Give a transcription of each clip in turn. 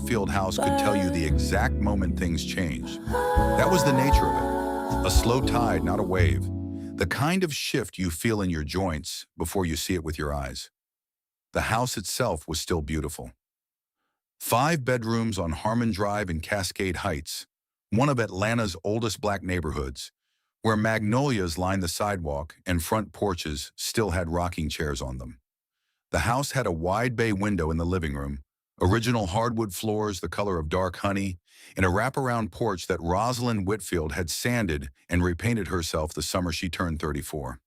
Whitfield house could tell you the exact moment things changed. That was the nature of it. A slow tide, not a wave. The kind of shift you feel in your joints before you see it with your eyes. The house itself was still beautiful. 5 bedrooms on Harmon Drive in Cascade Heights, one of Atlanta's oldest black neighborhoods, where magnolias lined the sidewalk and front porches still had rocking chairs on them. The house had a wide bay window in the living room, original hardwood floors the color of dark honey, and a wraparound porch that Rosalind Whitfield had sanded and repainted herself the summer she turned 34.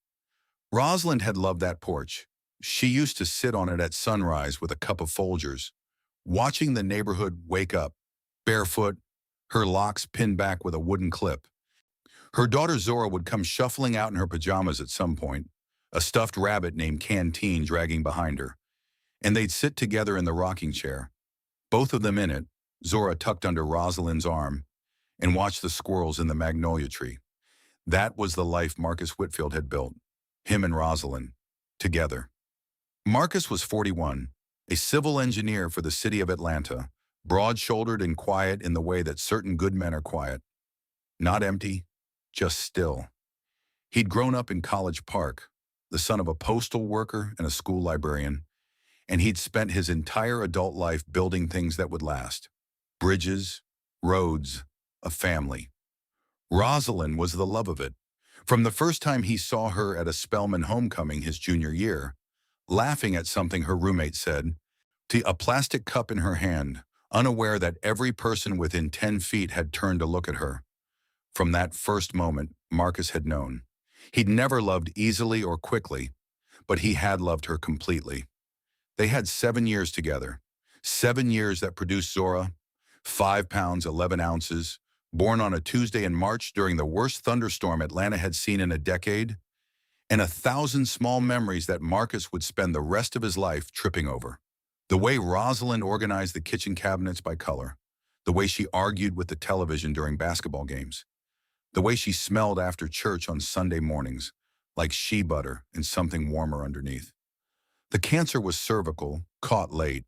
Rosalind had loved that porch. She used to sit on it at sunrise with a cup of Folgers, watching the neighborhood wake up, barefoot, her locks pinned back with a wooden clip. Her daughter Zora would come shuffling out in her pajamas at some point, a stuffed rabbit named Canteen dragging behind her, and they'd sit together in the rocking chair, both of them in it, Zora tucked under Rosalind's arm, and watch the squirrels in the magnolia tree. That was the life Marcus Whitfield had built, him and Rosalind, together. Marcus was 41, a civil engineer for the city of Atlanta, broad-shouldered and quiet in the way that certain good men are quiet. Not empty, just still. He'd grown up in College Park, the son of a postal worker and a school librarian, and he'd spent his entire adult life building things that would last. Bridges, roads, a family. Rosalind was the love of it. From the first time he saw her at a Spelman homecoming his junior year, laughing at something her roommate said, to a plastic cup in her hand, unaware that every person within 10 feet had turned to look at her. From that first moment, Marcus had known. He'd never loved easily or quickly, but he had loved her completely. They had 7 years together, 7 years that produced Zora, 5 pounds, 11 ounces, born on a Tuesday in March during the worst thunderstorm Atlanta had seen in a decade, and 1,000 small memories that Marcus would spend the rest of his life tripping over. The way Rosalind organized the kitchen cabinets by color, the way she argued with the television during basketball games, the way she smelled after church on Sunday mornings, like shea butter and something warmer underneath. The cancer was cervical, caught late.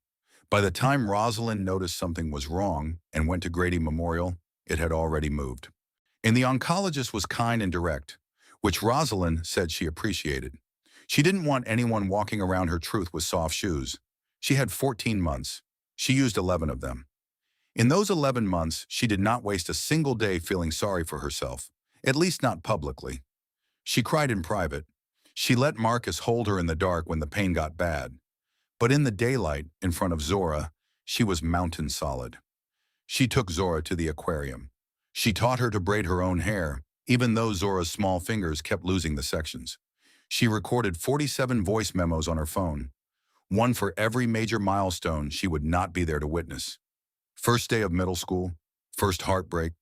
By the time Rosalind noticed something was wrong and went to Grady Memorial, it had already moved. And the oncologist was kind and direct, which Rosalind said she appreciated. She didn't want anyone walking around her truth with soft shoes. She had 14 months. She used 11 of them. In those 11 months, she did not waste a single day feeling sorry for herself, at least not publicly. She cried in private. She let Marcus hold her in the dark when the pain got bad. But in the daylight, in front of Zora, she was mountain solid. She took Zora to the aquarium. She taught her to braid her own hair, even though Zora's small fingers kept losing the sections. She recorded 47 voice memos on her phone, one for every major milestone she would not be there to witness. First day of middle school, first heartbreak,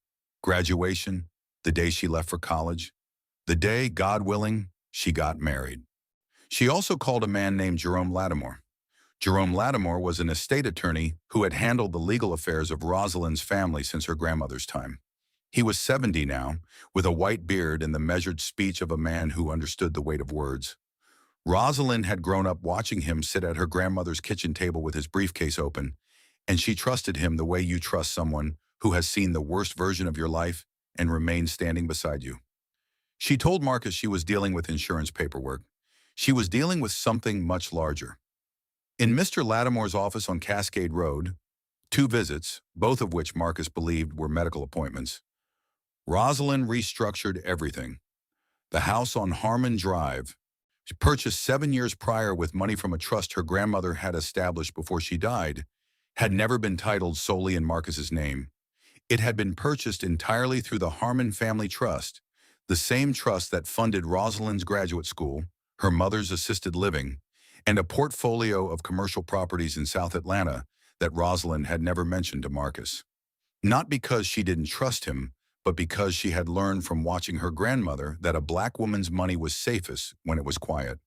graduation, the day she left for college, the day, God willing, she got married. She also called a man named Jerome Lattimore. Jerome Lattimore was an estate attorney who had handled the legal affairs of Rosalind's family since her grandmother's time. He was 70 now, with a white beard and the measured speech of a man who understood the weight of words. Rosalind had grown up watching him sit at her grandmother's kitchen table with his briefcase open, and she trusted him the way you trust someone who has seen the worst version of your life and remains standing beside you. She told Marcus she was dealing with insurance paperwork. She was dealing with something much larger. In Mr. Lattimore's office on Cascade Road, 2 visits, both of which Marcus believed were medical appointments, Rosalind restructured everything. The house on Harmon Drive, purchased 7 years prior with money from a trust her grandmother had established before she died, had never been titled solely in Marcus's name. It had been purchased entirely through the Harmon Family Trust, the same trust that funded Rosalind's graduate school, her mother's assisted living, and a portfolio of commercial properties in South Atlanta that Rosalind had never mentioned to Marcus. Not because she didn't trust him, but because she had learned from watching her grandmother that a black woman's money was safest when it was quiet.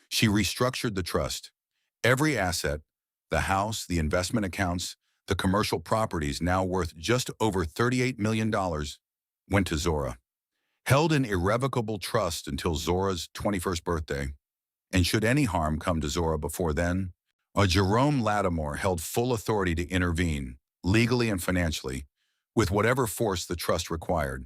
She restructured the trust. Every asset, the house, the investment accounts, the commercial properties now worth just over $38 million, went to Zora. Held in irrevocable trust until Zora's 21st birthday. And should any harm come to Zora before then, a Jerome Lattimore held full authority to intervene, legally and financially, with whatever force the trust required.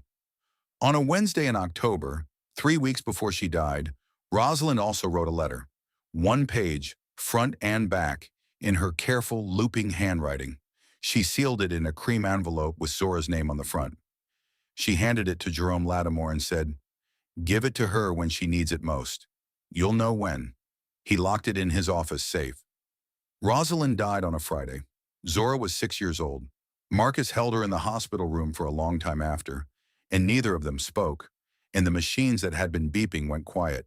On a Wednesday in October, 3 weeks before she died, Rosalind also wrote a letter, one page, front and back, in her careful, looping handwriting. She sealed it in a cream envelope with Zora's name on the front. She handed it to Jerome Lattimore and said, "Give it to her when she needs it most. You'll know when." He locked it in his office safe. Rosalind died on a Friday. Zora was 6 years old. Marcus held her in the hospital room for a long time after, and neither of them spoke, and the machines that had been beeping went quiet,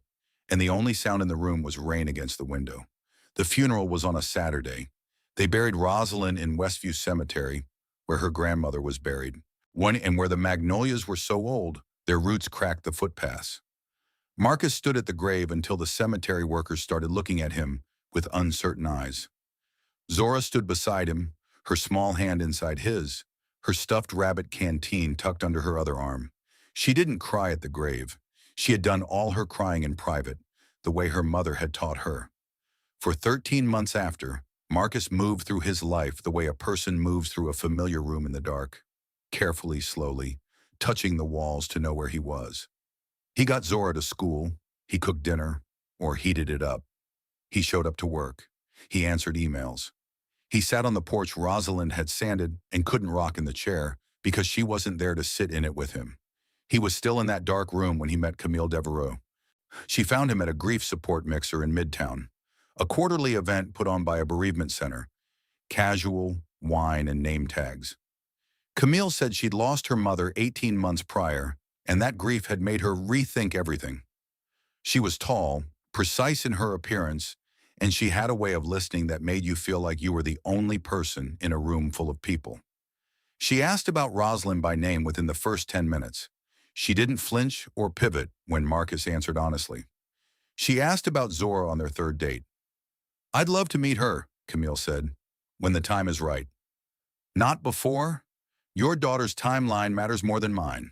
and the only sound in the room was rain against the window. The funeral was on a Saturday. They buried Rosalind in Westview Cemetery, where her grandmother was buried, and where the magnolias were so old, their roots cracked the footpaths. Marcus stood at the grave until the cemetery workers started looking at him with uncertain eyes. Zora stood beside him, her small hand inside his, her stuffed rabbit canteen tucked under her other arm. She didn't cry at the grave. She had done all her crying in private, the way her mother had taught her. For 13 months after, Marcus moved through his life the way a person moves through a familiar room in the dark, carefully, slowly, touching the walls to know where he was. He got Zora to school, he cooked dinner, or heated it up. He showed up to work. He answered emails. He sat on the porch Rosalind had sanded and couldn't rock in the chair because she wasn't there to sit in it with him. He was still in that dark room when he met Camille Devereaux. She found him at a grief support mixer in Midtown, a quarterly event put on by a bereavement center. Casual, wine, and name tags. Camille said she'd lost her mother 18 months prior, and that grief had made her rethink everything. She was tall, precise in her appearance, and she had a way of listening that made you feel like you were the only person in a room full of people. She asked about Rosalind by name within the first 10 minutes. She didn't flinch or pivot when Marcus answered honestly. She asked about Zora on their third date. "I'd love to meet her," Camille said, "when the time is right. Not before? Your daughter's timeline matters more than mine."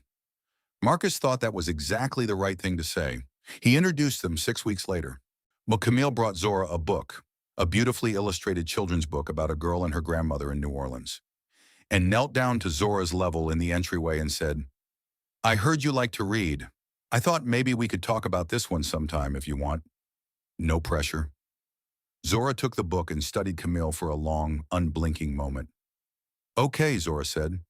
Marcus thought that was exactly the right thing to say. He introduced them 6 weeks later. But Camille brought Zora a book, a beautifully illustrated children's book about a girl and her grandmother in New Orleans, and knelt down to Zora's level in the entryway and said, "I heard you like to read. I thought maybe we could talk about this one sometime if you want." No pressure. Zora took the book and studied Camille for a long, unblinking moment. "Okay," Zora said.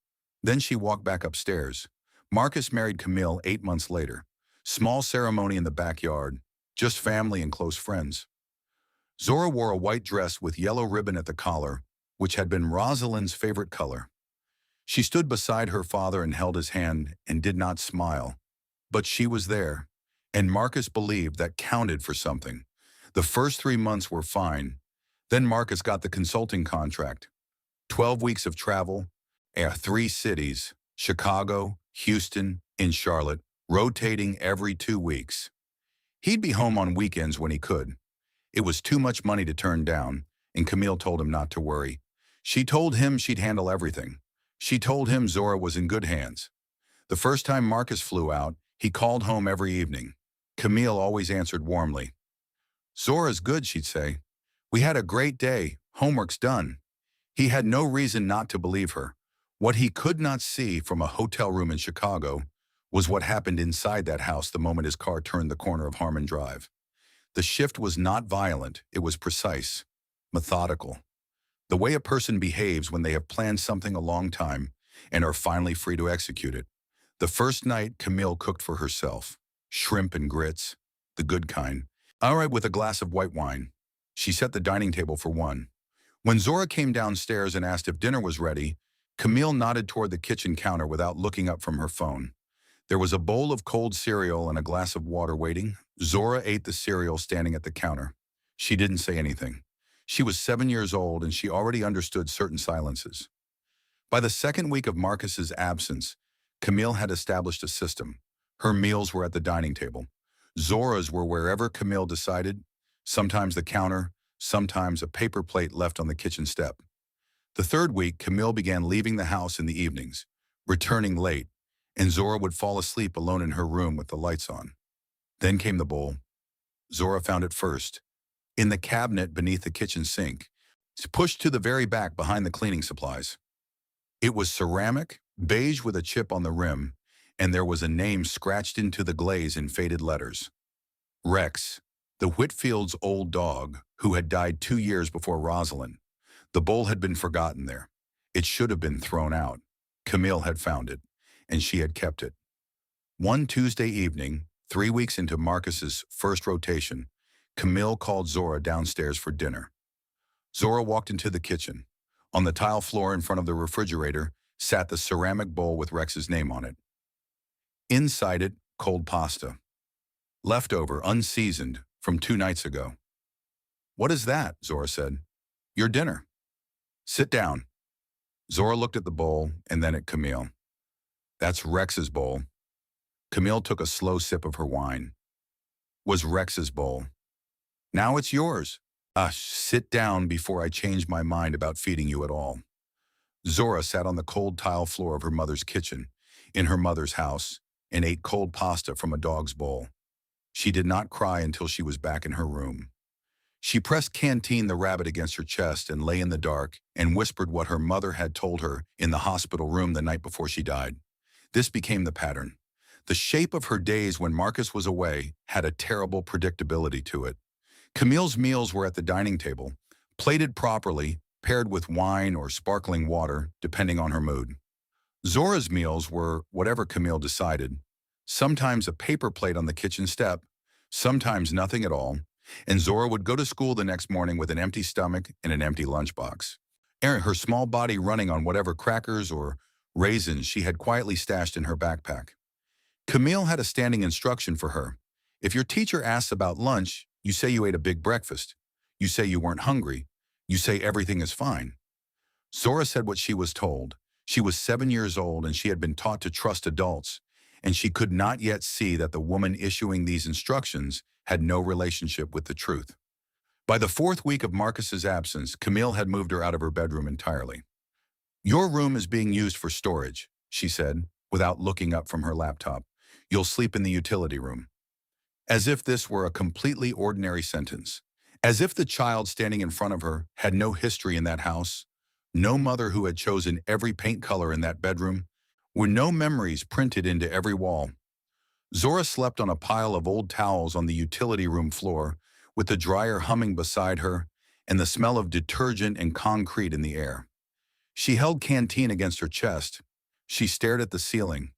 Then she walked back upstairs. Marcus married Camille 8 months later. Small ceremony in the backyard, just family and close friends. Zora wore a white dress with yellow ribbon at the collar, which had been Rosalind's favorite color. She stood beside her father and held his hand and did not smile. But she was there, and Marcus believed that counted for something. The first 3 months were fine. Then Marcus got the consulting contract. 12 weeks of travel, 3 cities, Chicago, Houston, and Charlotte, rotating every 2 weeks. He'd be home on weekends when he could. It was too much money to turn down, and Camille told him not to worry. She told him she'd handle everything. She told him Zora was in good hands. The first time Marcus flew out, he called home every evening. Camille always answered warmly. "Zora's good," she'd say. "We had a great day. Homework's done." He had no reason not to believe her. What he could not see from a hotel room in Chicago was what happened inside that house the moment his car turned the corner of Harmon Drive. The shift was not violent, it was precise, methodical. The way a person behaves when they have planned something a long time and are finally free to execute it. The first night, Camille cooked for herself. Shrimp and grits, the good kind. All right, with a glass of white wine. She set the dining table for one. When Zora came downstairs and asked if dinner was ready, Camille nodded toward the kitchen counter without looking up from her phone. There was a bowl of cold cereal and a glass of water waiting. Zora ate the cereal standing at the counter. She didn't say anything. She was 7 years old and she already understood certain silences. By the second week of Marcus's absence, Camille had established a system. Her meals were at the dining table. Zora's were wherever Camille decided, sometimes the counter, sometimes a paper plate left on the kitchen step. The third week, Camille began leaving the house in the evenings, returning late, and Zora would fall asleep alone in her room with the lights on. Then came the bowl. Zora found it first, in the cabinet beneath the kitchen sink, pushed to the very back behind the cleaning supplies. It was ceramic, beige with a chip on the rim, and there was a name scratched into the glaze in faded letters. Rex, the Whitfield's old dog, who had died 2 years before Rosalind. The bowl had been forgotten there. It should have been thrown out. Camille had found it, and she had kept it. One Tuesday evening, 3 weeks into Marcus's first rotation, Camille called Zora downstairs for dinner. Zora walked into the kitchen. On the tile floor in front of the refrigerator sat the ceramic bowl with Rex's name on it. Inside it, cold pasta. Leftover, unseasoned, from 2 nights ago. "What is that?" Zora said. "Your dinner." "Sit down." Zora looked at the bowl and then at Camille. "That's Rex's bowl." Camille took a slow sip of her wine. "Was Rex's bowl. Now it's yours. Sit down before I change my mind about feeding you at all." Zora sat on the cold tile floor of her mother's kitchen, in her mother's house, and ate cold pasta from a dog's bowl. She did not cry until she was back in her room. She pressed Canteen the rabbit against her chest and lay in the dark and whispered what her mother had told her in the hospital room the night before she died. This became the pattern. The shape of her days when Marcus was away had a terrible predictability to it. Camille's meals were at the dining table, plated properly, paired with wine or sparkling water, depending on her mood. Zora's meals were whatever Camille decided, sometimes a paper plate on the kitchen step, sometimes nothing at all, and Zora would go to school the next morning with an empty stomach and an empty lunchbox, her small body running on whatever crackers or raisins she had quietly stashed in her backpack. Camille had a standing instruction for her. If your teacher asks about lunch, you say you ate a big breakfast. You say you weren't hungry. You say everything is fine. Zora said what she was told. She was 7 years old and she had been taught to trust adults, and she could not yet see that the woman issuing these instructions had no relationship with the truth. By the 4th week of Marcus's absence, Camille had moved her out of her bedroom entirely. "Your room is being used for storage," she said, without looking up from her laptop. "You'll sleep in the utility room." As if this were a completely ordinary sentence. As if the child standing in front of her had no history in that house, no mother who had chosen every paint color in that bedroom, were no memories printed into every wall. Zora slept on a pile of old towels on the utility room floor, with the dryer humming beside her and the smell of detergent and concrete in the air. She held Canteen against her chest. She stared at the ceiling,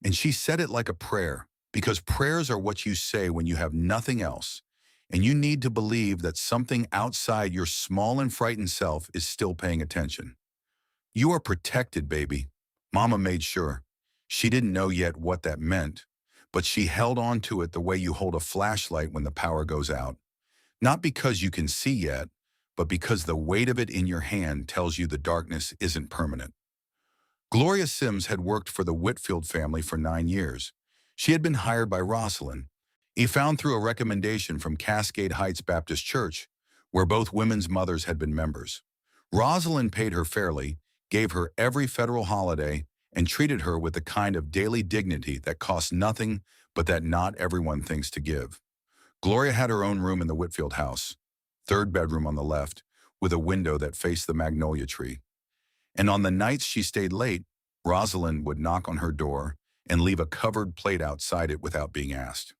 and she said it like a prayer, because prayers are what you say when you have nothing else, and you need to believe that something outside your small and frightened self is still paying attention. "You are protected, baby." Mama made sure. She didn't know yet what that meant, but she held on to it the way you hold a flashlight when the power goes out. Not because you can see yet, but because the weight of it in your hand tells you the darkness isn't permanent. Gloria Sims had worked for the Whitfield family for 9 years. She had been hired by Rosalind. He found through a recommendation from Cascade Heights Baptist Church, where both women's mothers had been members. Rosalind paid her fairly, gave her every federal holiday, and treated her with the kind of daily dignity that costs nothing but that not everyone thinks to give. Gloria had her own room in the Whitfield house, 3rd bedroom on the left, with a window that faced the magnolia tree. And on the nights she stayed late, Rosalind would knock on her door and leave a covered plate outside it without being asked.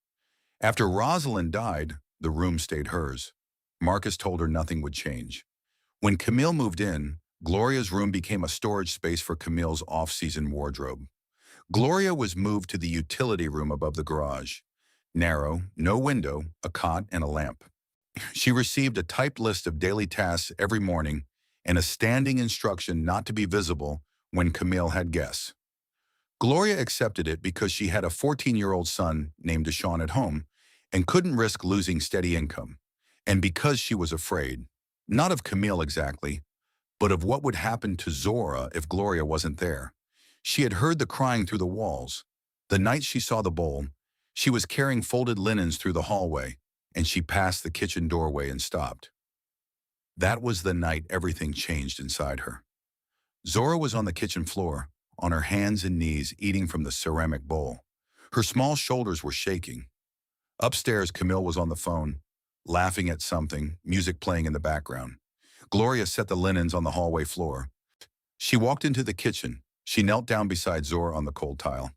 After Rosalind died, the room stayed hers. Marcus told her nothing would change. When Camille moved in, Gloria's room became a storage space for Camille's off-season wardrobe. Gloria was moved to the utility room above the garage. Narrow, no window, a cot, and a lamp. She received a typed list of daily tasks every morning and a standing instruction not to be visible when Camille had guests. Gloria accepted it because she had a 14-year-old son named Deshaun at home and couldn't risk losing steady income, and because she was afraid, not of Camille exactly, but of what would happen to Zora if Gloria wasn't there. She had heard the crying through the walls. The night she saw the bowl, she was carrying folded linens through the hallway, and she passed the kitchen doorway and stopped. That was the night everything changed inside her. Zora was on the kitchen floor, on her hands and knees, eating from the ceramic bowl. Her small shoulders were shaking. Upstairs, Camille was on the phone, laughing at something, music playing in the background. Gloria set the linens on the hallway floor. She walked into the kitchen. She knelt down beside Zora on the cold tile.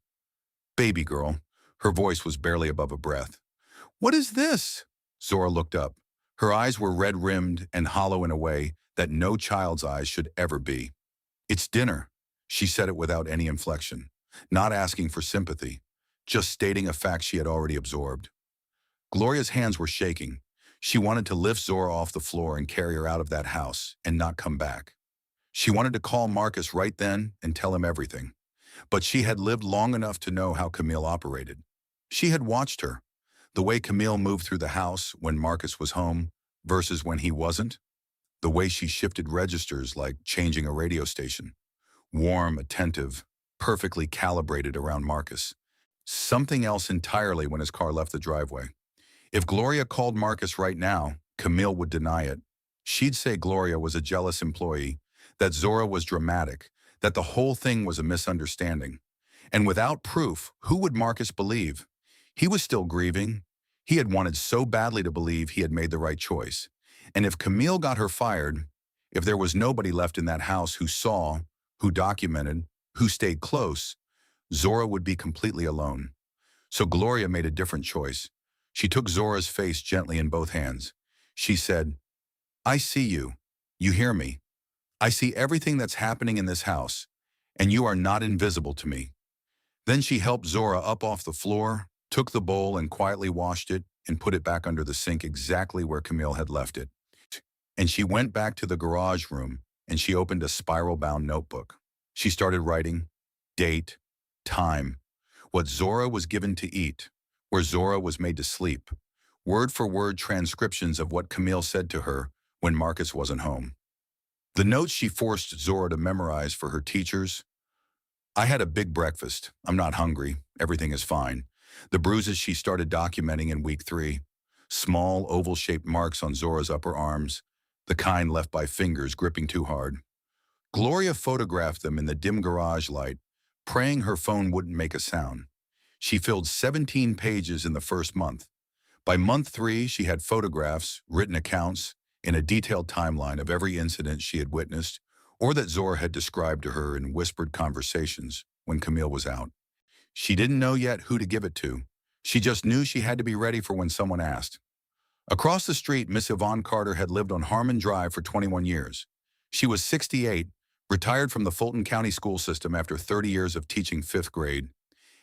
Baby girl. Her voice was barely above a breath. What is this? Zora looked up. Her eyes were red-rimmed and hollow in a way that no child's eyes should ever be. It's dinner. She said it without any inflection, not asking for sympathy, just stating a fact she had already absorbed. Gloria's hands were shaking. She wanted to lift Zora off the floor and carry her out of that house and not come back. She wanted to call Marcus right then and tell him everything. But she had lived long enough to know how Camille operated. She had watched her, the way Camille moved through the house when Marcus was home versus when he wasn't, the way she shifted registers like changing a radio station, warm, attentive, perfectly calibrated around Marcus. Something else entirely when his car left the driveway. If Gloria called Marcus right now, Camille would deny it. She'd say Gloria was a jealous employee, that Zora was dramatic, that the whole thing was a misunderstanding. And without proof, who would Marcus believe? He was still grieving. He had wanted so badly to believe he had made the right choice. And if Camille got her fired, if there was nobody left in that house who saw, who documented, who stayed close, Zora would be completely alone. So Gloria made a different choice. She took Zora's face gently in both hands. She said, I see you. You hear me. I see everything that's happening in this house, and you are not invisible to me. Then she helped Zora up off the floor, took the bowl and quietly washed it and put it back under the sink exactly where Camille had left it. And she went back to the garage room and she opened a spiral-bound notebook. She started writing date, time, what Zora was given to eat, where Zora was made to sleep, word-for-word transcriptions of what Camille said to her when Marcus wasn't home. The notes she forced Zora to memorize for her teachers. I had a big breakfast. I'm not hungry. Everything is fine. The bruises she started documenting in week 3. Small, oval-shaped marks on Zora's upper arms, the kind left by fingers gripping too hard. Gloria photographed them in the dim garage light, praying her phone wouldn't make a sound. She filled 17 pages in the first month. By month 3, she had photographs, written accounts, and a detailed timeline of every incident she had witnessed or that Zora had described to her in whispered conversations when Camille was out. She didn't know yet who to give it to. She just knew she had to be ready for when someone asked. Across the street, Miss Yvonne Carter had lived on Harmon Drive for 21 years. She was 68, retired from the Fulton County school system after 30 years of teaching 5th grade,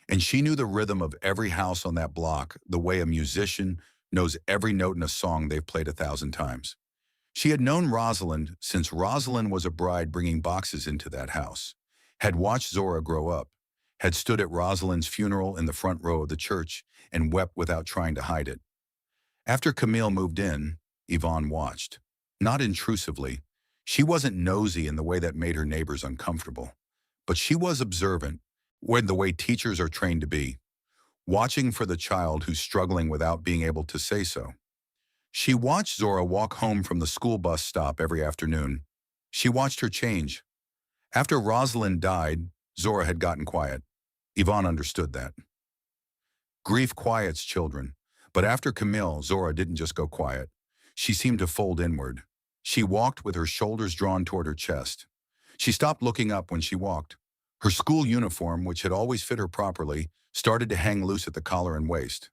and she knew the rhythm of every house on that block the way a musician knows every note in a song they've played 1,000 times. She had known Rosalind since Rosalind was a bride bringing boxes into that house, had watched Zora grow up, had stood at Rosalind's funeral in the front row of the church and wept without trying to hide it. After Camille moved in, Yvonne watched. Not intrusively. She wasn't nosy in the way that made her neighbors uncomfortable, but she was observant, when the way teachers are trained to be, watching for the child who's struggling without being able to say so. She watched Zora walk home from the school bus stop every afternoon. She watched her change. After Rosalind died, Zora had gotten quiet. Yvonne understood that. Grief quiets children, but after Camille, Zora didn't just go quiet. She seemed to fold inward. She walked with her shoulders drawn toward her chest. She stopped looking up when she walked. Her school uniform, which had always fit her properly, started to hang loose at the collar and waist.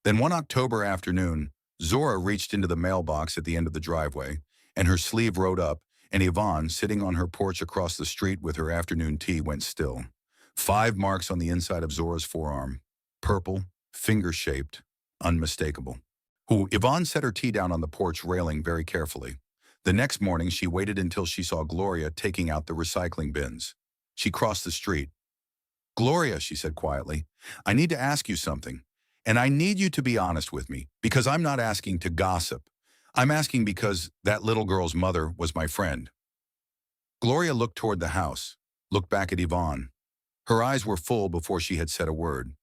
Then one October afternoon, Zora reached into the mailbox at the end of the driveway, and her sleeve rode up, and Yvonne, sitting on her porch across the street with her afternoon tea, went still. 5 marks on the inside of Zora's forearm. Purple, finger-shaped, unmistakable. Yvonne set her tea down on the porch railing very carefully. The next morning, she waited until she saw Gloria taking out the recycling bins. She crossed the street. Gloria, she said quietly, I need to ask you something. And I need you to be honest with me, because I'm not asking to gossip. I'm asking because that little girl's mother was my friend. Gloria looked toward the house, looked back at Yvonne. Her eyes were full before she had said a word.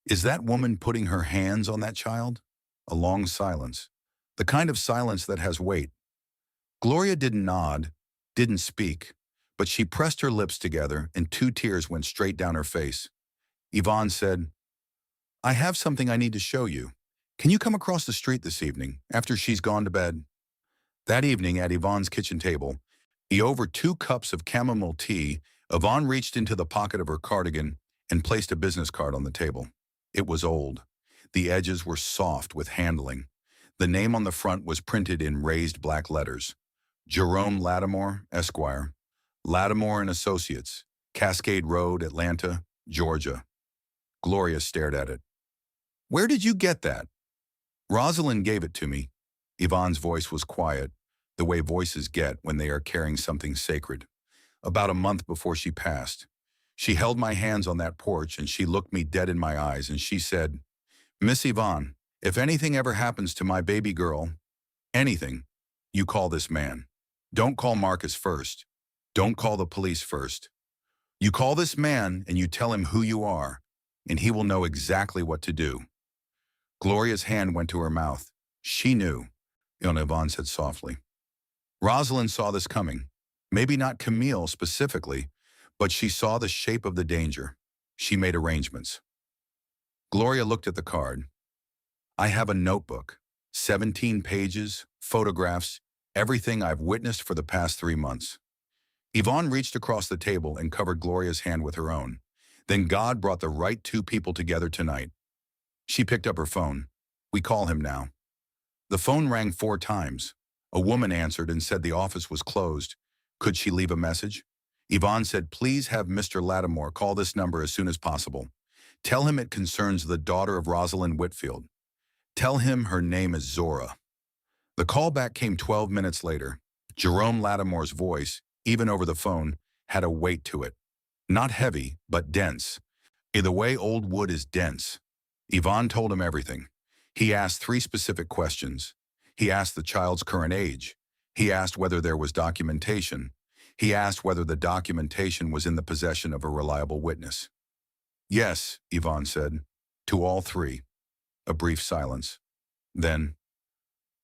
Is that woman putting her hands on that child? A long silence, the kind of silence that has weight. Gloria didn't nod, didn't speak, but she pressed her lips together and 2 tears went straight down her face. Yvonne said, I have something I need to show you. Can you come across the street this evening, after she's gone to bed? That evening at Yvonne's kitchen table, He over 2 cups of chamomile tea. Yvonne reached into the pocket of her cardigan and placed a business card on the table. It was old. The edges were soft with handling. The name on the front was printed in raised black letters. Jerome Lattimore, Esquire. Lattimore and Associates, Cascade Road, Atlanta, Georgia. Gloria stared at it. "Where did you get that?" "Rosalind gave it to me." Yvonne's voice was quiet, the way voices get when they are carrying something sacred. "About a month before she passed. She held my hands on that porch and she looked me dead in my eyes and she said, 'Miss Yvonne, if anything ever happens to my baby girl, anything, you call this man. Don't call Marcus first. Don't call the police first. You call this man and you tell him who you are, and he will know exactly what to do.'" Gloria's hand went to her mouth. "She knew," Yvonne said softly. "Rosalind saw this coming. Maybe not Camille specifically, but she saw the shape of the danger. She made arrangements." Gloria looked at the card. "I have a notebook, 17 pages, photographs, everything I've witnessed for the past 3 months." Yvonne reached across the table and covered Gloria's hand with her own. "Then God brought the right 2 people together tonight." She picked up her phone. "We call him now." The phone rang 4 times. A woman answered and said the office was closed. Could she leave a message? Yvonne said, "Please have Mr. Lattimore call this number as soon as possible. Tell him it concerns the daughter of Rosalind Whitfield. Tell him her name is Zora." The call back came 12 minutes later. Jerome Lattimore's voice, even over the phone, had a weight to it. Not heavy, but dense. The way old wood is dense. Yvonne told him everything. He asked 3 specific questions. He asked the child's current age. He asked whether there was documentation. He asked whether the documentation was in the possession of a reliable witness. "Yes," Yvonne said, "to all 3. A brief silence. Then,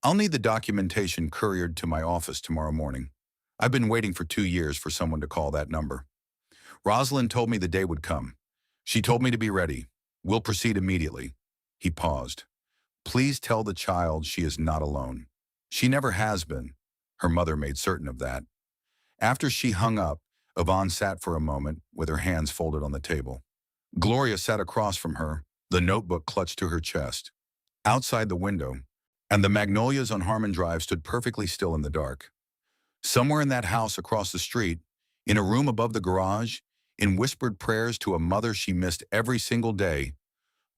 "I'll need the documentation couriered to my office tomorrow morning. I've been waiting for 2 years for someone to call that number. Rosalind told me the day would come. She told me to be ready. We'll proceed immediately." He paused. "Please tell the child she is not alone. She never has been." Her mother made certain of that. After she hung up, Yvonne sat for a moment with her hands folded on the table. Gloria sat across from her, the notebook clutched to her chest. Outside the window, and the magnolias on Harmon Drive stood perfectly still in the dark. Somewhere in that house across the street, in a room above the garage, in whispered prayers to a mother she missed every single day,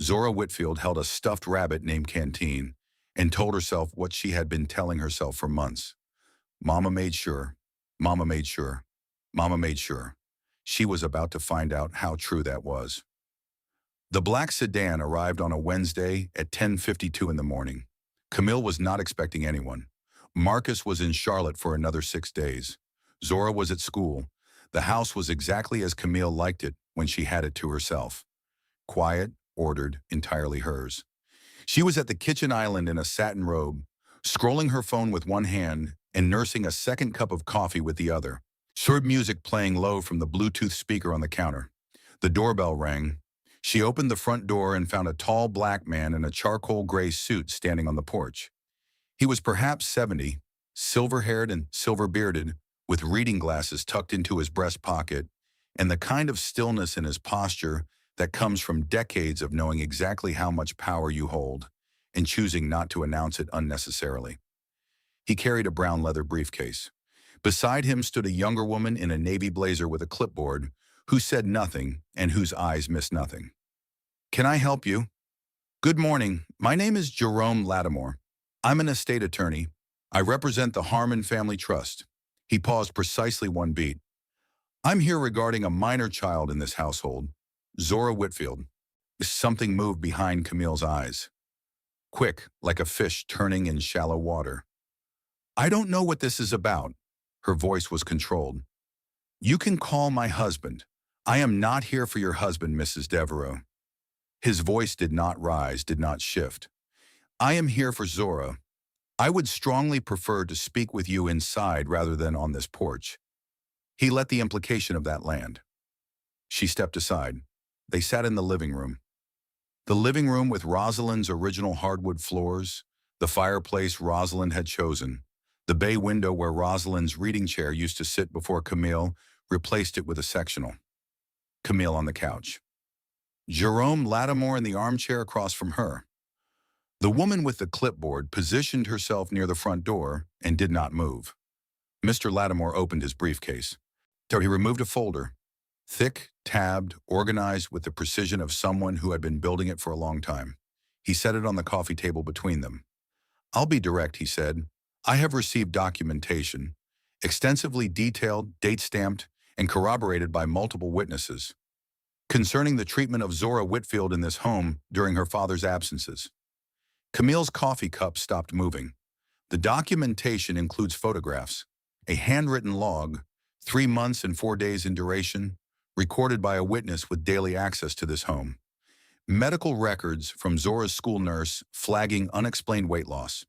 Zora Whitfield held a stuffed rabbit named Canteen and told herself what she had been telling herself for months. Mama made sure. Mama made sure. Mama made sure. She was about to find out how true that was. The black sedan arrived on a Wednesday at 10:52 in the morning. Camille was not expecting anyone. Marcus was in Charlotte for another 6 days. Zora was at school. The house was exactly as Camille liked it when she had it to herself. Quiet, ordered, entirely hers. She was at the kitchen island in a satin robe, scrolling her phone with one hand and nursing a second cup of coffee with the other. Short music playing low from the Bluetooth speaker on the counter. The doorbell rang. She opened the front door and found a tall black man in a charcoal gray suit standing on the porch. He was perhaps 70, silver-haired and silver-bearded, with reading glasses tucked into his breast pocket, and the kind of stillness in his posture that comes from decades of knowing exactly how much power you hold and choosing not to announce it unnecessarily. He carried a brown leather briefcase. Beside him stood a younger woman in a navy blazer with a clipboard who said nothing and whose eyes missed nothing. "Can I help you?" "Good morning. My name is Jerome Lattimore. I'm an estate attorney. I represent the Harmon Family Trust." He paused precisely 1 beat. "I'm here regarding a minor child in this household, Zora Whitfield." Something moved behind Camille's eyes. Quick, like a fish turning in shallow water. "I don't know what this is about." Her voice was controlled. "You can call my husband. I am not here for your husband, Mrs. Devereaux." His voice did not rise, did not shift. "I am here for Zora. I would strongly prefer to speak with you inside rather than on this porch." He let the implication of that land. She stepped aside. They sat in the living room. The living room with Rosalind's original hardwood floors, the fireplace Rosalind had chosen, The bay window where Rosalind's reading chair used to sit before Camille replaced it with a sectional. Camille on the couch. Jerome Lattimore in the armchair across from her. The woman with the clipboard positioned herself near the front door and did not move. Mr. Lattimore opened his briefcase. So he removed a folder, thick, tabbed, organized with the precision of someone who had been building it for a long time. He set it on the coffee table between them. "I'll be direct," he said. "I have received documentation, extensively detailed, date-stamped, and corroborated by multiple witnesses, concerning the treatment of Zora Whitfield in this home during her father's absences." Camille's coffee cup stopped moving. The documentation includes photographs, a handwritten log, 3 months and 4 days in duration, recorded by a witness with daily access to this home. Medical records from Zora's school nurse flagging unexplained weight loss,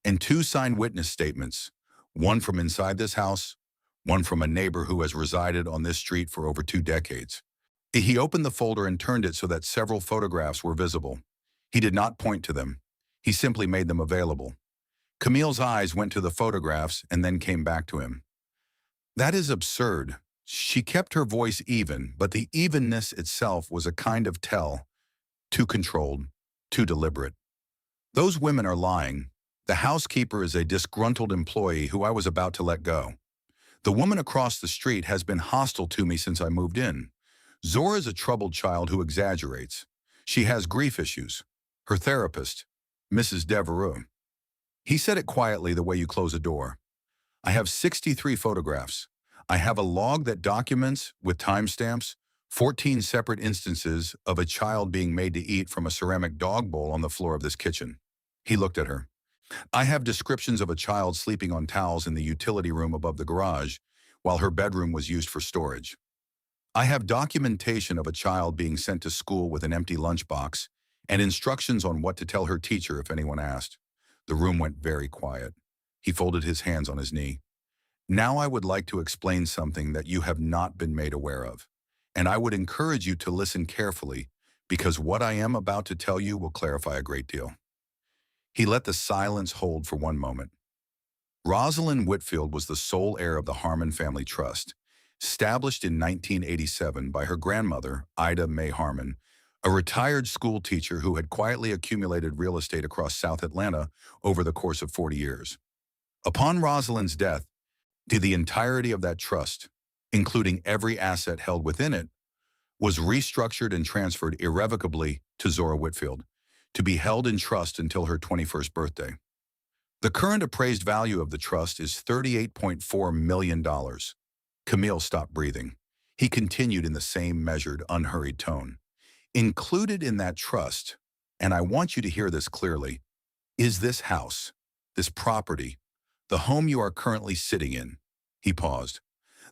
and 2 signed witness statements, one from inside this house, one from a neighbor who has resided on this street for over 2 decades. He opened the folder and turned it so that several photographs were visible. He did not point to them. He simply made them available. Camille's eyes went to the photographs and then came back to him. "That is absurd." She kept her voice even, but the evenness itself was a kind of tell, too controlled, too deliberate. "Those women are lying. The housekeeper is a disgruntled employee who I was about to let go. The woman across the street has been hostile to me since I moved in. Zora is a troubled child who exaggerates. She has grief issues. Her therapist, Mrs. Devereux." He said it quietly the way you close a door. "I have 63 photographs. I have a log that documents, with timestamps, 14 separate instances of a child being made to eat from a ceramic dog bowl on the floor of this kitchen." He looked at her. "I have descriptions of a child sleeping on towels in the utility room above the garage, while her bedroom was used for storage. I have documentation of a child being sent to school with an empty lunchbox and instructions on what to tell her teacher if anyone asked." The room went very quiet. He folded his hands on his knee. "Now I would like to explain something that you have not been made aware of, and I would encourage you to listen carefully because what I am about to tell you will clarify a great deal." He let the silence hold for one moment. Rosalind Whitfield was the sole heir of the Harmon Family Trust, established in 1987 by her grandmother, Ida Mae Harmon, a retired school teacher who had quietly accumulated real estate across South Atlanta over the course of 40 years. Upon Rosalind's death, the entirety of that trust, including every asset held within it, was restructured and transferred irrevocably to Zora Whitfield, to be held in trust until her 21st birthday. The current appraised value of the trust is $38.4 million. Camille stopped breathing. He continued in the same measured, unhurried tone. "Included in that trust, and I want you to hear this clearly, is this house, this property, the home you are currently sitting in." He paused.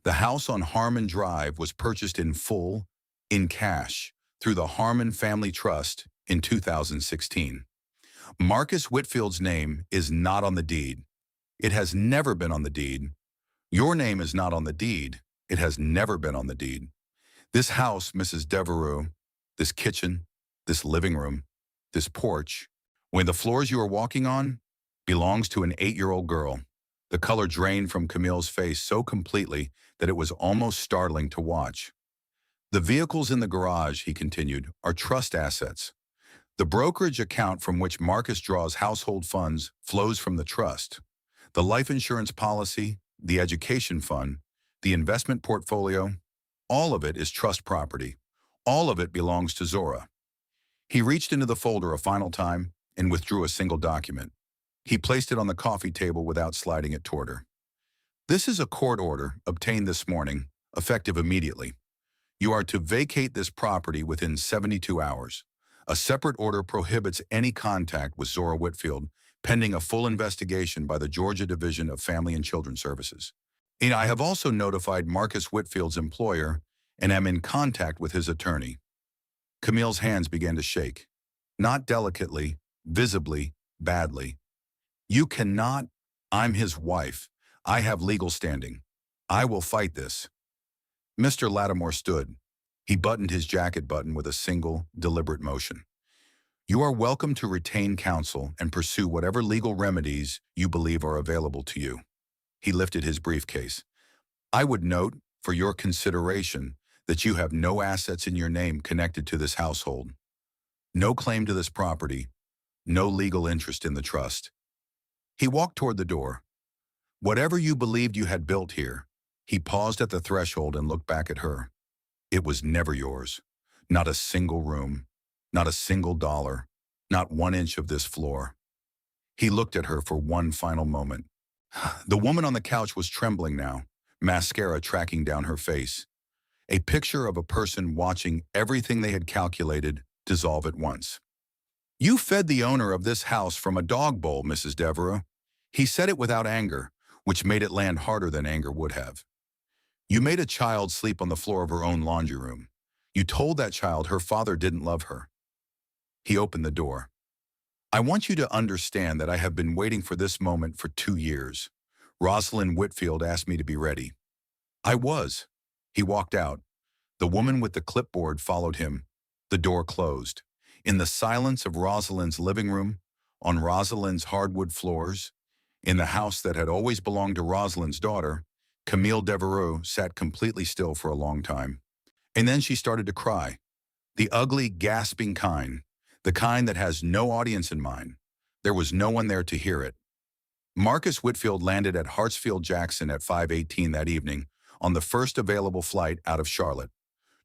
"The house on Harmon Drive was purchased in full, in cash, through the Harmon Family Trust in 2016. Marcus Whitfield's name is not on the deed. It has never been on the deed. Your name is not on the deed. It has never been on the deed. This house, Mrs. Devereux, this kitchen, this living room, this porch, the floors you are walking on, belongs to an 8-year-old girl." The color drained from Camille's face so completely that it was almost startling to watch. "The vehicles in the garage," he continued, "are trust assets. The brokerage account from which Marcus draws household funds flows from the trust. The life insurance policy, the education fund, the investment portfolio, all of it is trust property. All of it belongs to Zora." He reached into the folder a final time and withdrew a single document. He placed it on the coffee table without sliding it toward her. "This is a court order obtained this morning, effective immediately. You are to vacate this property within 72 hours. A separate order prohibits any contact with Zora Whitfield, pending a full investigation by the Georgia Division of Family and Children Services. And I have also notified Marcus Whitfield's employer and am in contact with his attorney." Camille's hands began to shake. Not delicately, visibly, badly. "You cannot. I'm his wife. I have legal standing. I will fight this." Mr. Lattimore stood. He buttoned his jacket button with a single, deliberate motion. "You are welcome to retain counsel and pursue whatever legal remedies you believe are available to you." He lifted his briefcase. "I would note, for your consideration, that you have no assets in your name connected to this household. No claim to this property, no legal interest in the trust." He walked toward the door. "Whatever you believed you had built here," he paused at the threshold and looked back at her. "It was never yours. Not a single room, not a single dollar, not 1 inch of this floor." He looked at her for one final moment. The woman on the couch was trembling now, mascara tracking down her face. A picture of a person watching everything they had calculated dissolve at once. "You fed the owner of this house from a dog bowl, Mrs. Devereux." He said it without anger, which made it land harder than anger would have. "You made a child sleep on the floor of her own laundry room. You told that child her father didn't love her." He opened the door. "I want you to understand that I have been waiting for this moment for 2 years. Rosalind Whitfield asked me to be ready. I was." He walked out. The woman with the clipboard followed him. The door closed. In the silence of Rosalind's living room, on Rosalind's hardwood floors, in the house that had always belonged to Rosalind's daughter, Camille Devereux sat completely still for a long time. And then she started to cry. The ugly, gasping kind. The kind that has no audience in mind. There was no one there to hear it. Marcus Whitfield landed at Hartsfield-Jackson at 5:18 that evening, on the first available flight out of Charlotte.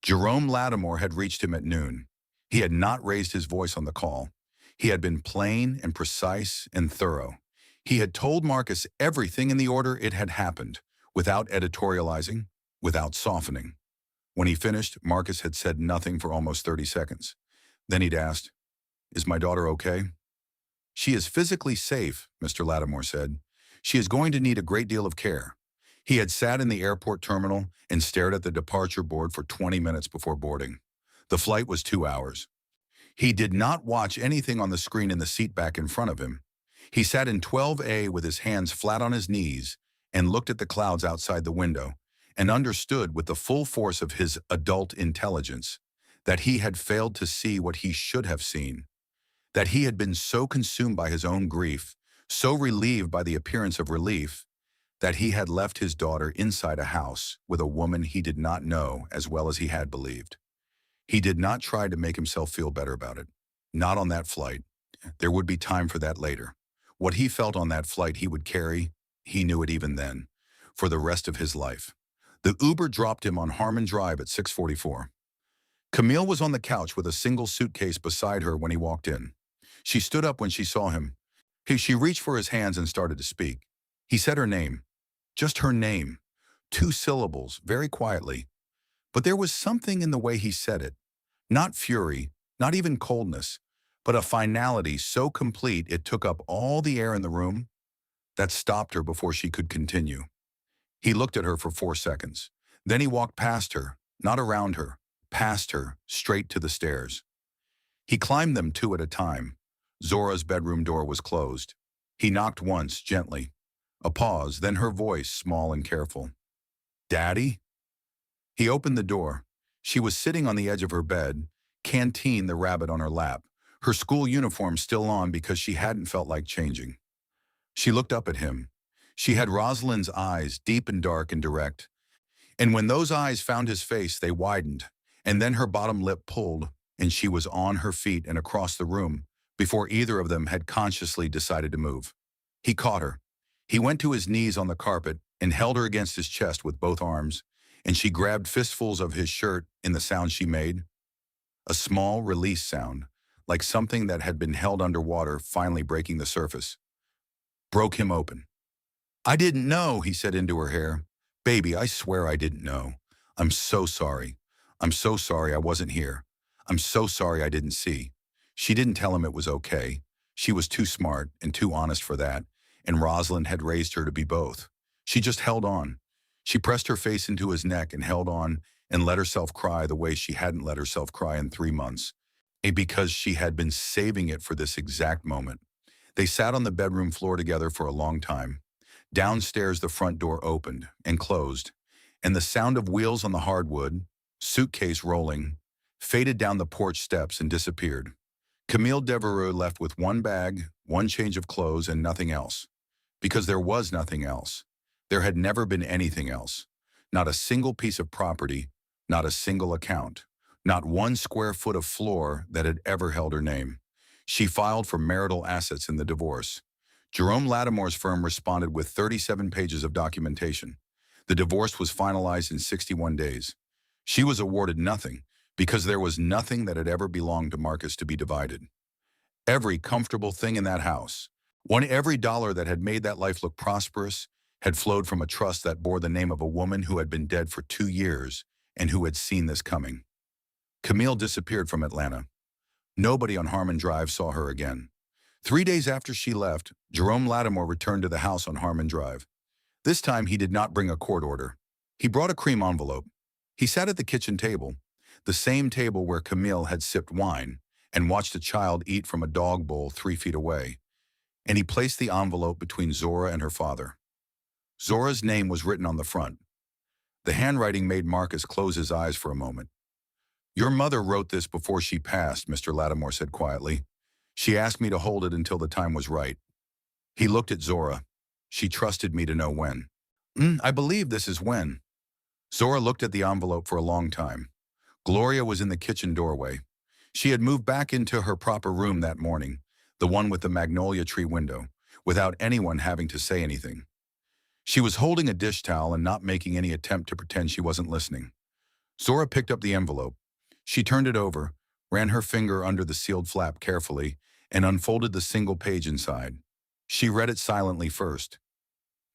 Jerome Lattimore had reached him at noon. He had not raised his voice on the call. He had been plain and precise and thorough. He had told Marcus everything in the order it had happened, without editorializing, without softening. When he finished, Marcus had said nothing for almost 30 seconds. Then he'd asked, "Is my daughter okay?" "She is physically safe," Mr. Lattimore said. "She is going to need a great deal of care." He had sat in the airport terminal and stared at the departure board for 20 minutes before boarding. The flight was 2 hours. He did not watch anything on the screen in the seat back in front of him. He sat in 12A with his hands flat on his knees and looked at the clouds outside the window and understood with the full force of his adult intelligence that he had failed to see what he should have seen, that he had been so consumed by his own grief, so relieved by the appearance of relief, that he had left his daughter inside a house with a woman he did not know as well as he had believed. He did not try to make himself feel better about it. Not on that flight. There would be time for that later. What he felt on that flight he would carry, he knew it even then, for the rest of his life. The Uber dropped him on Harmon Drive at 6:44. Camille was on the couch with a single suitcase beside her when he walked in. She stood up when she saw him. She reached for his hands and started to speak. He said her name. Just her name. 2 syllables, very quietly. But there was something in the way he said it. Not fury, not even coldness, but a finality so complete it took up all the air in the room that stopped her before she could continue. He looked at her for 4 seconds. Then he walked past her, not around her, past her, straight to the stairs. He climbed them 2 at a time. Zora's bedroom door was closed. He knocked once, gently. A pause, then her voice, small and careful. "Daddy?" He opened the door. She was sitting on the edge of her bed, Canteen the rabbit on her lap, her school uniform still on because she hadn't felt like changing. She looked up at him. She had Rosalind's eyes, deep and dark and direct. And when those eyes found his face, they widened, and then her bottom lip pulled, and she was on her feet and across the room before either of them had consciously decided to move. He caught her. He went to his knees on the carpet and held her against his chest with both arms, and she grabbed fistfuls of his shirt in the sound she made. A small release sound, like something that had been held underwater finally breaking the surface. Broke him open. "I didn't know," he said into her hair. "Baby, I swear I didn't know. I'm so sorry. I'm so sorry I wasn't here. I'm so sorry I didn't see." She didn't tell him it was okay. She was too smart and too honest for that, and Rosalind had raised her to be both. She just held on. She pressed her face into his neck and held on and let herself cry the way she hadn't let herself cry in 3 months, because she had been saving it for this exact moment. They sat on the bedroom floor together for a long time. Downstairs, the front door opened and closed, and the sound of wheels on the hardwood, suitcase rolling, faded down the porch steps and disappeared. Camille Devereux left with 1 bag, 1 change of clothes, and nothing else. Because there was nothing else. There had never been anything else. Not a single piece of property, not a single account, not 1 square foot of floor that had ever held her name. She filed for marital assets in the divorce. Jerome Lattimore's firm responded with 37 pages of documentation. The divorce was finalized in 61 days. She was awarded nothing because there was nothing that had ever belonged to Marcus to be divided. Every comfortable thing in that house, every dollar that had made that life look prosperous, had flowed from a trust that bore the name of a woman who had been dead for 2 years and who had seen this coming. Camille disappeared from Atlanta. Nobody on Harmon Drive saw her again. 3 days after she left, Jerome Lattimore returned to the house on Harmon Drive. This time he did not bring a court order. He brought a cream envelope. He sat at the kitchen table, the same table where Camille had sipped wine and watched a child eat from a dog bowl 3 feet away, and he placed the envelope between Zora and her father. Zora's name was written on the front. The handwriting made Marcus close his eyes for a moment. "Your mother wrote this before she passed," Mr. Lattimore said quietly. "She asked me to hold it until the time was right." He looked at Zora. "She trusted me to know when." I believe this is when." Zora looked at the envelope for a long time. Gloria was in the kitchen doorway. She had moved back into her proper room that morning, the one with the magnolia tree window, without anyone having to say anything. She was holding a dish towel and not making any attempt to pretend she wasn't listening. Zora picked up the envelope. She turned it over, ran her finger under the sealed flap carefully, and unfolded the single page inside. She read it silently first.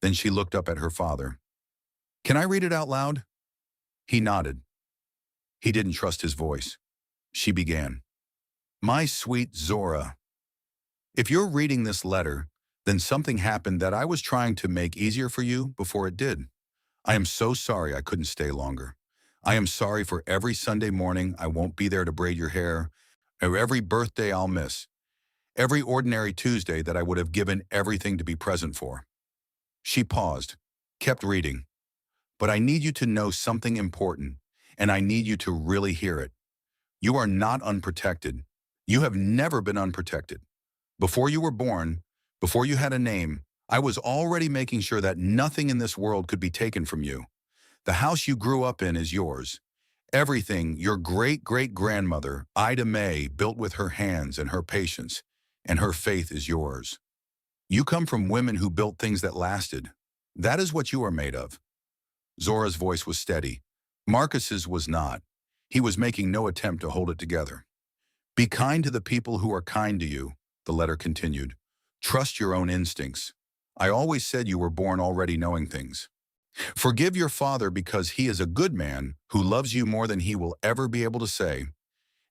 Then she looked up at her father. "Can I read it out loud?" He nodded. He didn't trust his voice. She began. "My sweet Zora, if you're reading this letter, then something happened that I was trying to make easier for you before it did. I am so sorry I couldn't stay longer. I am sorry for every Sunday morning I won't be there to braid your hair, or every birthday I'll miss, every ordinary Tuesday that I would have given everything to be present for." She paused, kept reading. "But I need you to know something important, and I need you to really hear it. You are not unprotected. You have never been unprotected. Before you were born, before you had a name, I was already making sure that nothing in this world could be taken from you. The house you grew up in is yours. Everything your great-great-grandmother, Ida May, built with her hands and her patience and her faith is yours. You come from women who built things that lasted. That is what you are made of." Zora's voice was steady. Marcus's was not. He was making no attempt to hold it together. "Be kind to the people who are kind to you," the letter continued. "Trust your own instincts. I always said you were born already knowing things. Forgive your father because he is a good man who loves you more than he will ever be able to say.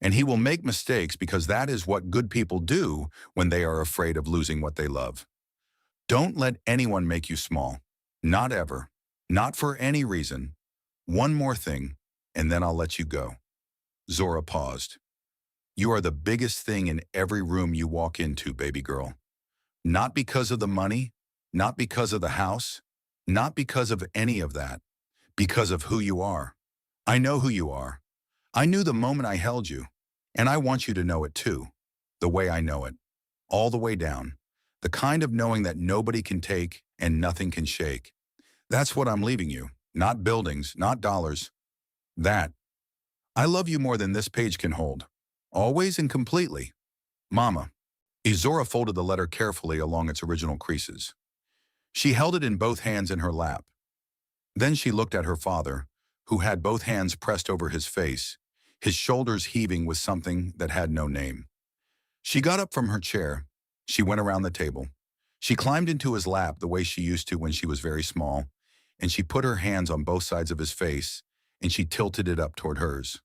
And he will make mistakes because that is what good people do when they are afraid of losing what they love. Don't let anyone make you small. Not ever. Not for any reason. One more thing, and then I'll let you go." Zora paused. "You are the biggest thing in every room you walk into, baby girl. Not because of the money, not because of the house, not because of any of that, because of who you are. I know who you are. I knew the moment I held you, and I want you to know it too, the way I know it, all the way down, the kind of knowing that nobody can take and nothing can shake. That's what I'm leaving you, not buildings, not dollars. That. I love you more than this page can hold, always and completely. Mama." Zora folded the letter carefully along its original creases. She held it in both hands in her lap. Then she looked at her father, who had both hands pressed over his face, his shoulders heaving with something that had no name. She got up from her chair. She went around the table. She climbed into his lap the way she used to when she was very small, and she put her hands on both sides of his face, and she tilted it up toward hers.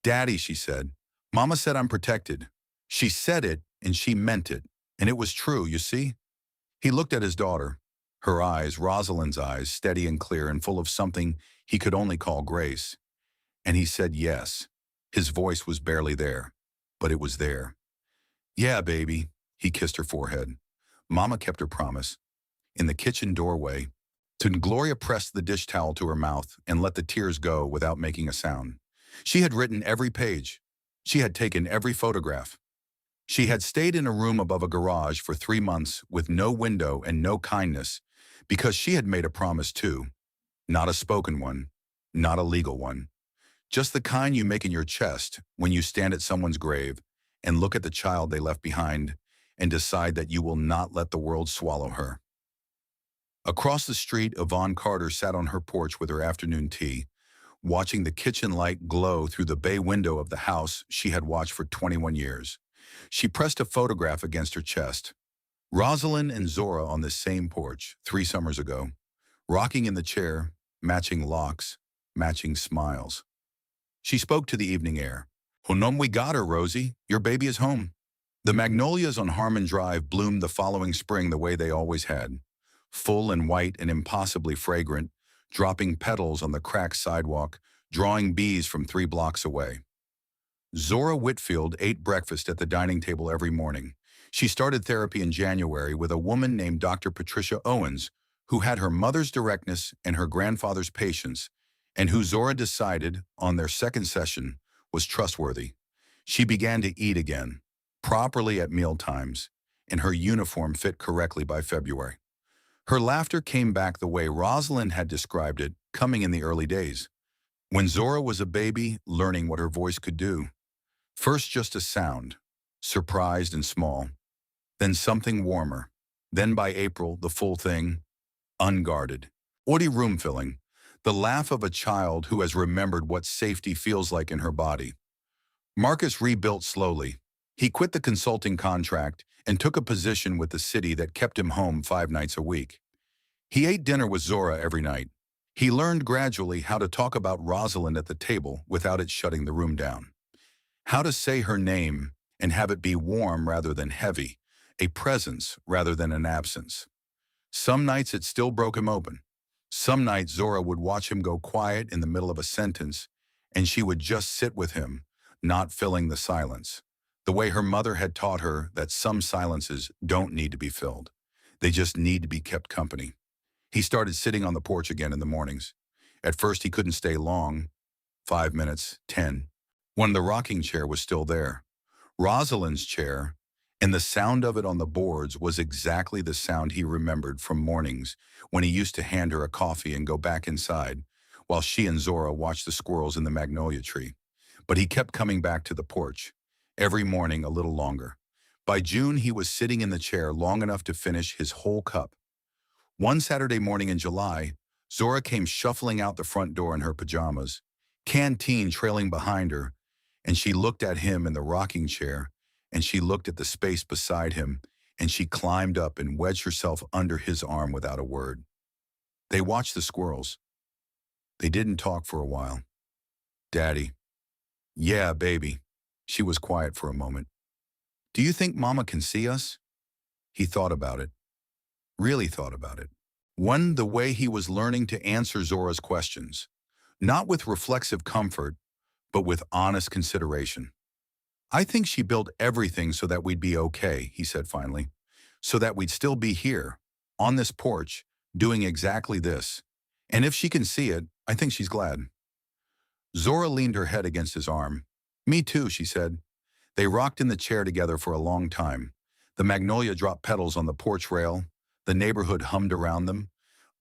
"Daddy," she said, "Mama said I'm protected." She said it, and she meant it, and it was true, you see? He looked at his daughter, her eyes, Rosalind's eyes, steady and clear and full of something he could only call grace. And he said yes. His voice was barely there, but it was there. "Yeah, baby," he kissed her forehead. Mama kept her promise. In the kitchen doorway, Gloria pressed the dish towel to her mouth and let the tears go without making a sound. She had written every page. She had taken every photograph. She had stayed in a room above a garage for 3 months with no window and no kindness because she had made a promise too, not a spoken one, not a legal one, just the kind you make in your chest when you stand at someone's grave and look at the child they left behind and decide that you will not let the world swallow her. Across the street, Yvonne Carter sat on her porch with her afternoon tea, watching the kitchen light glow through the bay window of the house she had watched for 21 years. She pressed a photograph against her chest. Rosalind and Zora on this same porch 3 summers ago, rocking in the chair, matching locks, matching smiles. She spoke to the evening air. "Honum, we got her, Rosie. Your baby is home." The magnolias on Harmon Drive bloomed the following spring the way they always had, full and white and impossibly fragrant, dropping petals on the cracked sidewalk, drawing bees from 3 blocks away. Zora Whitfield ate breakfast at the dining table every morning. She started therapy in January with a woman named Dr. Patricia Owens, who had her mother's directness and her grandfather's patience, and who Zora decided, on their second session, was trustworthy. She began to eat again, properly at meal times, and her uniform fit correctly by February. Her laughter came back the way Rosalind had described it, coming in the early days, when Zora was a baby, learning what her voice could do. First just a sound, surprised and small, then something warmer, then by April, the full thing, unguarded, already room-filling, the laugh of a child who has remembered what safety feels like in her body. Marcus rebuilt slowly. He quit the consulting contract and took a position with the city that kept him home 5 nights a week. He ate dinner with Zora every night. He learned gradually how to talk about Rosalind at the table without it shutting the room down. How to say her name and have it be warm rather than heavy, a presence rather than an absence. Some nights it still broke him open. Some nights Zora would watch him go quiet in the middle of a sentence, and she would just sit with him, not filling the silence, the way her mother had taught her that some silences don't need to be filled. They just need to be kept company. He started sitting on the porch again in the mornings. At first he couldn't stay long, 5 minutes, 10, when the rocking chair was still there. Rosalind's chair, and the sound of it on the boards was exactly the sound he remembered from mornings when he used to hand her a coffee and go back inside, while she and Zora watched the squirrels in the magnolia tree. But he kept coming back to the porch, every morning a little longer. By June, he was sitting in the chair long enough to finish his whole cup. One Saturday morning in July, Zora came shuffling out the front door in her pajamas, Canteen trailing behind her, and she looked at him in the rocking chair, and she looked at the space beside him, and she climbed up and wedged herself under his arm without a word. They watched the squirrels. They didn't talk for a while. "Daddy." "Yeah, baby." She was quiet for a moment. "Do you think Mama can see us?" He thought about it. Really thought about it. One, the way he was learning to answer Zora's questions, not with reflexive comfort, but with honest consideration. "I think she built everything so that we'd be okay," he said finally, "so that we'd still be here, on this porch, doing exactly this. And if she can see it, I think she's glad." Zora leaned her head against his arm. "Me too," she said. They rocked in the chair together for a long time. The magnolia dropped petals on the porch rail. The neighborhood hummed around them,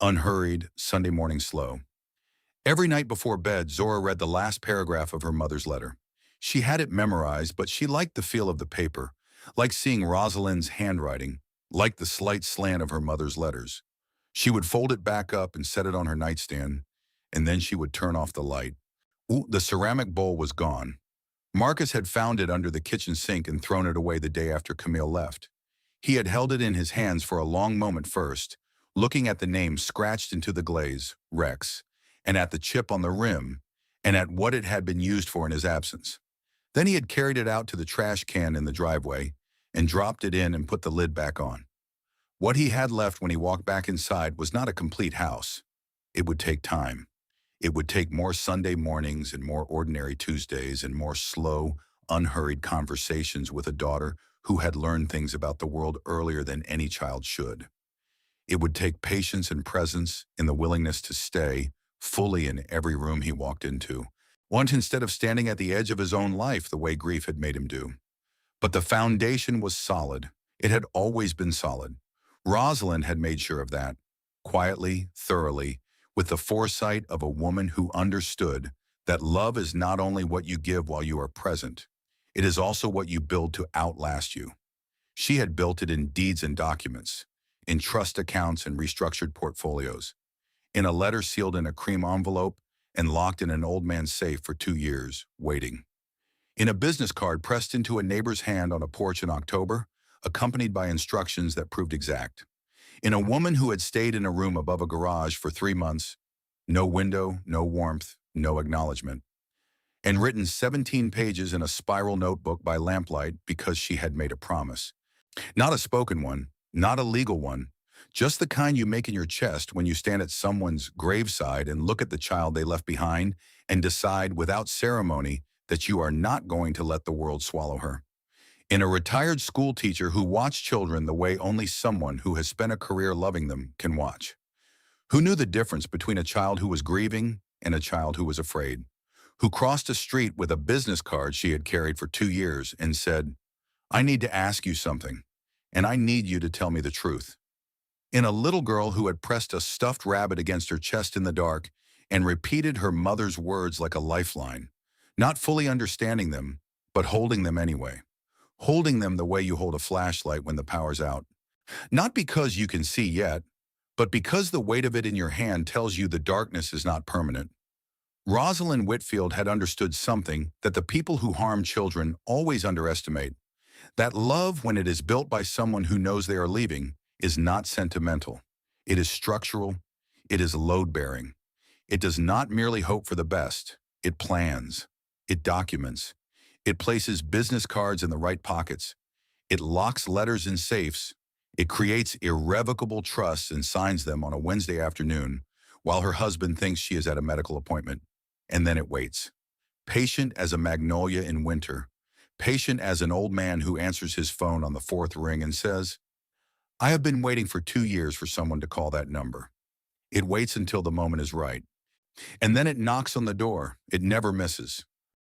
unhurried, Sunday morning slow. Every night before bed, Zora read the last paragraph of her mother's letter. She had it memorized, but she liked the feel of the paper, liked seeing Rosalind's handwriting, liked the slight slant of her mother's letters. She would fold it back up and set it on her nightstand, and then she would turn off the light. Ooh, the ceramic bowl was gone. Marcus had found it under the kitchen sink and thrown it away the day after Camille left. He had held it in his hands for a long moment first, looking at the name scratched into the glaze, Rex, and at the chip on the rim, and at what it had been used for in his absence. Then he had carried it out to the trash can in the driveway and dropped it in and put the lid back on. What he had left when he walked back inside was not a complete house. It would take time. It would take more Sunday mornings and more ordinary Tuesdays and more slow, unhurried conversations with a daughter who had learned things about the world earlier than any child should. It would take patience and presence and the willingness to stay fully in every room he walked into, once instead of standing at the edge of his own life the way grief had made him do. But the foundation was solid. It had always been solid. Rosalind had made sure of that. quietly, thoroughly, with the foresight of a woman who understood that love is not only what you give while you are present, it is also what you build to outlast you. She had built it in deeds and documents, in trust accounts and restructured portfolios, in a letter sealed in a cream envelope and locked in an old man's safe for 2 years, waiting. In a business card pressed into a neighbor's hand on a porch in October, accompanied by instructions that proved exact. In a woman who had stayed in a room above a garage for 3 months, no window, no warmth, no acknowledgement, and written 17 pages in a spiral notebook by lamplight because she had made a promise. Not a spoken one, not a legal one, just the kind you make in your chest when you stand at someone's graveside and look at the child they left behind and decide without ceremony that you are not going to let the world swallow her. In a retired school teacher who watched children the way only someone who has spent a career loving them can watch. Who knew the difference between a child who was grieving and a child who was afraid. Who crossed a street with a business card she had carried for 2 years and said, "I need to ask you something, and I need you to tell me the truth." In a little girl who had pressed a stuffed rabbit against her chest in the dark and repeated her mother's words like a lifeline, not fully understanding them, but holding them anyway. Holding them the way you hold a flashlight when the power's out. Not because you can see yet, but because the weight of it in your hand tells you the darkness is not permanent. Rosalind Whitfield had understood something that the people who harm children always underestimate. That love, when it is built by someone who knows they are leaving, is not sentimental. It is structural. It is load-bearing. It does not merely hope for the best. It plans. It documents. It places business cards in the right pockets. It locks letters in safes. It creates irrevocable trusts and signs them on a Wednesday afternoon while her husband thinks she is at a medical appointment. And then it waits. Patient as a magnolia in winter. Patient as an old man who answers his phone on the fourth ring and says, "I have been waiting for 2 years for someone to call that number." It waits until the moment is right. And then it knocks on the door. It never misses.